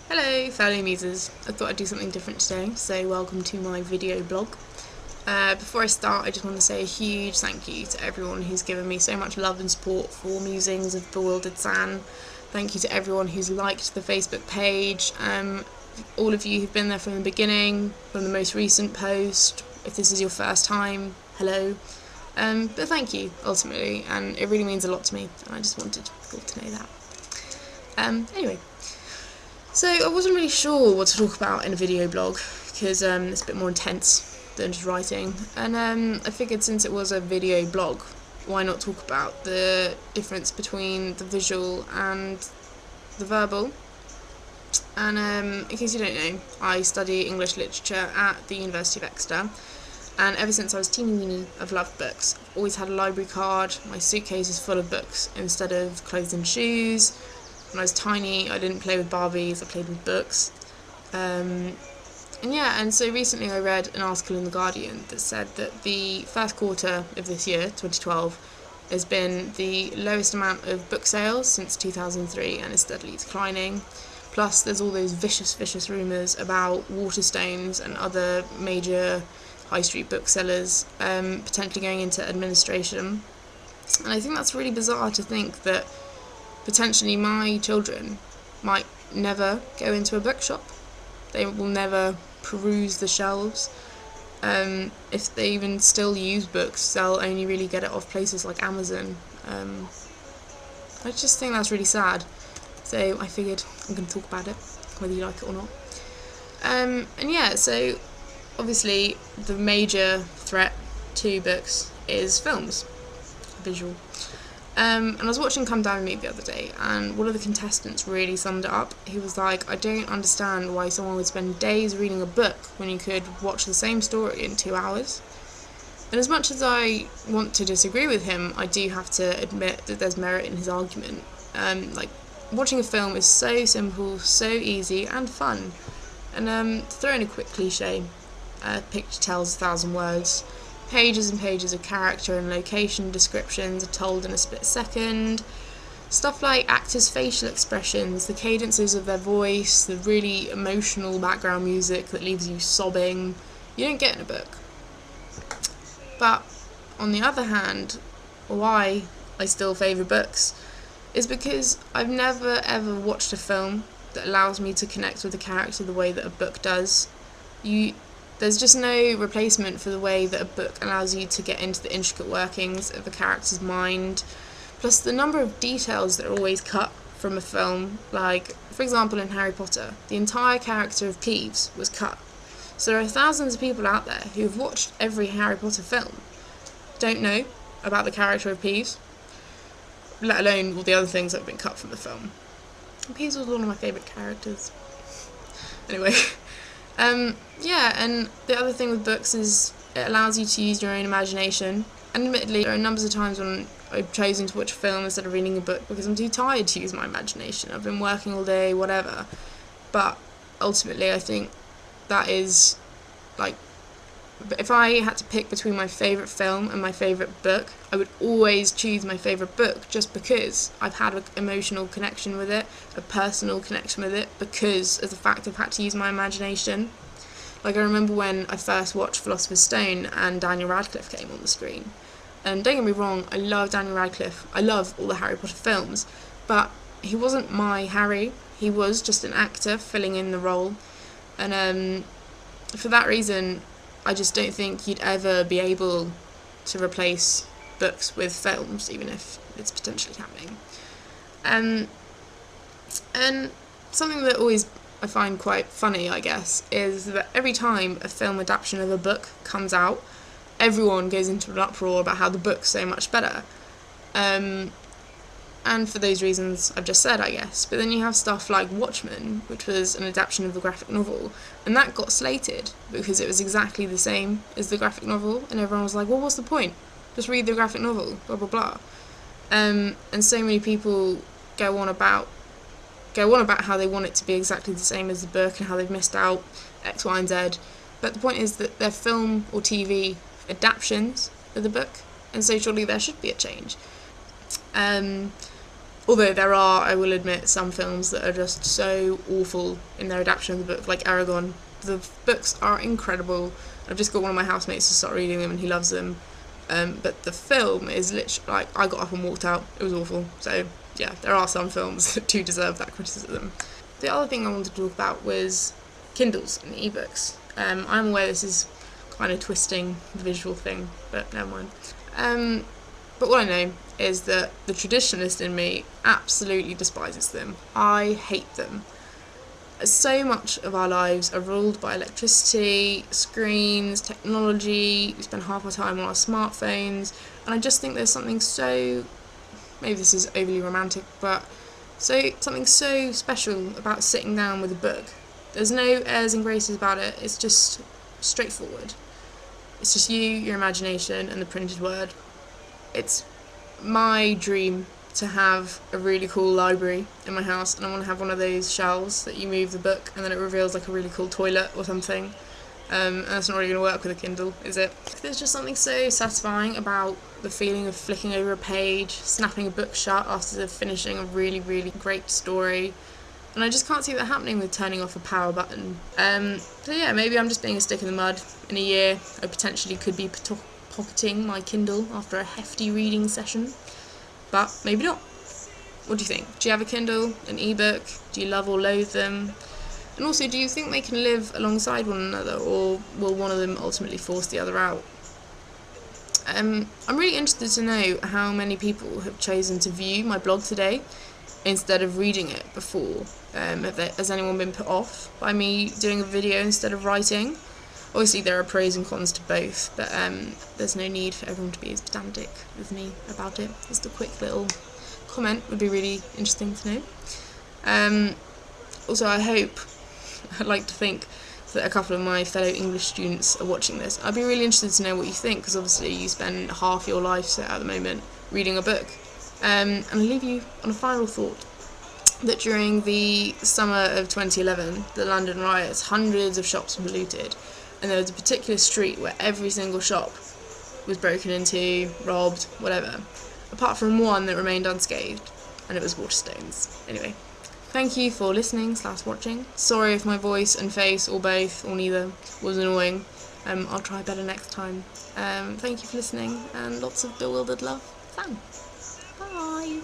Hello fellow muses, I thought I'd do something different today, so welcome to my video blog. Before I start, I just want to say a huge thank you to everyone who's given me so much love and support for Musings of Bewildered San. Thank you to everyone who's liked the Facebook page, all of you who've been there from the beginning, from the most recent post. If this is your first time, hello. But thank you, ultimately, and it really means a lot to me, and I just wanted people to know that. Anyway. So I wasn't really sure what to talk about in a video blog, because it's a bit more intense than just writing, and I figured since it was a video blog, why not talk about the difference between the visual and the verbal. And in case you don't know, I study English literature at the University of Exeter, and ever since I was teeny weeny, I've loved books. I've always had a library card, my suitcase is full of books instead of clothes and shoes. When I was tiny, I didn't play with Barbies, I played with books. And so recently I read an article in The Guardian that said that the first quarter of this year, 2012, has been the lowest amount of book sales since 2003 and is steadily declining. Plus there's all those vicious rumours about Waterstones and other major high street booksellers potentially going into administration. And I think that's really bizarre to think that potentially my children might never go into a bookshop. They will never peruse the shelves. If they even still use books, they'll only really get it off places like Amazon. I just think that's really sad. So I figured I'm going to talk about it, whether you like it or not. So obviously the major threat to books is films, visual. And I was watching Come Down With Me the other day, and one of the contestants really summed it up. He was like, I don't understand why someone would spend days reading a book when you could watch the same story in 2 hours. And as much as I want to disagree with him, I do have to admit that there's merit in his argument. Watching a film is so simple, so easy, and fun. And to throw in a quick cliche, a picture tells 1,000 words. Pages and pages of character and location descriptions are told in a split second. Stuff like actors' facial expressions, the cadences of their voice, the really emotional background music that leaves you sobbing, you don't get in a book. But on the other hand, why I still favour books is because I've never ever watched a film that allows me to connect with the character the way that a book does. There's just no replacement for the way that a book allows you to get into the intricate workings of a character's mind, plus the number of details that are always cut from a film. Like, for example, in Harry Potter, the entire character of Peeves was cut. So there are thousands of people out there who have watched every Harry Potter film, don't know about the character of Peeves, let alone all the other things that have been cut from the film. And Peeves was one of my favourite characters. Anyway. And the other thing with books is it allows you to use your own imagination. And admittedly, there are numbers of times when I've chosen to watch a film instead of reading a book because I'm too tired to use my imagination. I've been working all day, whatever. But ultimately, I think that is, if I had to pick between my favourite film and my favourite book, I would always choose my favourite book just because I've had an emotional connection with it, a personal connection with it, because of the fact I've had to use my imagination. I remember when I first watched Philosopher's Stone and Daniel Radcliffe came on the screen. And don't get me wrong, I love Daniel Radcliffe, I love all the Harry Potter films, but he wasn't my Harry, he was just an actor filling in the role. And for that reason, I just don't think you'd ever be able to replace books with films, even if it's potentially happening. And something that always I find quite funny, I guess, is that every time a film adaptation of a book comes out, everyone goes into an uproar about how the book's so much better. And for those reasons I've just said, I guess. But then you have stuff like Watchmen, which was an adaptation of the graphic novel, and that got slated because it was exactly the same as the graphic novel, and everyone was like, well, what's the point? Just read the graphic novel, blah blah blah. And so many people go on about how they want it to be exactly the same as the book and how they've missed out X, Y, and Z. But the point is that they're film or TV adaptations of the book, and so surely there should be a change. Although there are, I will admit, some films that are just so awful in their adaptation of the book, like Aragon. The books are incredible. I've just got one of my housemates to start reading them and he loves them. But the film is literally, like, I got up and walked out. It was awful. So, yeah, there are some films that do deserve that criticism. The other thing I wanted to talk about was Kindles and ebooks. I'm aware this is kind of twisting the visual thing, but never mind. But what I know is that the traditionalist in me absolutely despises them. I hate them. So much of our lives are ruled by electricity, screens, technology. We spend half our time on our smartphones, and I just think there's something so, maybe this is overly romantic, but something so special about sitting down with a book. There's no airs and graces about it. It's just straightforward. It's just you, your imagination, and the printed word. It's my dream to have a really cool library in my house, and I want to have one of those shelves that you move the book and then it reveals like a really cool toilet or something. And that's not really going to work with a Kindle, is it? There's just something so satisfying about the feeling of flicking over a page, snapping a book shut after finishing a really, really great story. And I just can't see that happening with turning off a power button. So yeah, maybe I'm just being a stick in the mud. In a year, I potentially could be pocketing my Kindle after a hefty reading session. But maybe not. What do you think? Do you have a Kindle, an ebook? Do you love or loathe them? And also, do you think they can live alongside one another, or will one of them ultimately force the other out? I'm really interested to know how many people have chosen to view my blog today instead of reading it before. Has anyone been put off by me doing a video instead of writing? Obviously there are pros and cons to both, but there's no need for everyone to be as pedantic with me about it. Just a quick little comment would be really interesting to know. Also, I'd like to think that a couple of my fellow English students are watching this. I'd be really interested to know what you think, because obviously you spend half your life at the moment reading a book. And I leave you on a final thought, that during the summer of 2011, the London riots, hundreds of shops were looted, and there was a particular street where every single shop was broken into, robbed, whatever, apart from one that remained unscathed, and it was Waterstones. Anyway, thank you for listening / watching. Sorry if my voice and face, or both, or neither, was annoying. I'll try better next time. Thank you for listening, and lots of bewildered love. Sam. Bye.